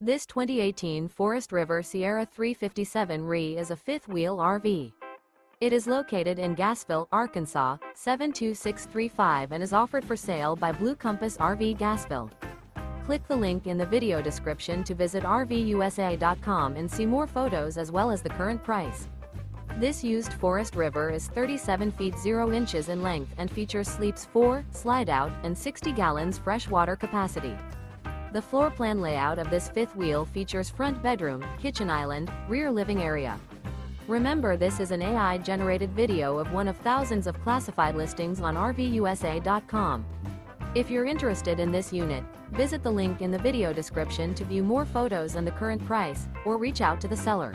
This 2018 Forest River Sierra 357 RE is a fifth-wheel RV. It is located in Gassville, Arkansas, 72635 and is offered for sale by Blue Compass RV Gassville. Click the link in the video description to visit RVUSA.com and see more photos as well as the current price. This used Forest River is 37 feet 0 inches in length and features sleeps 4, slide-out, and 60 gallons fresh water capacity. The floor plan layout of this fifth wheel features front bedroom, kitchen island, rear living area. Remember, this is an AI-generated video of one of thousands of classified listings on RVUSA.com. If you're interested in this unit, visit the link in the video description to view more photos and the current price, or reach out to the seller.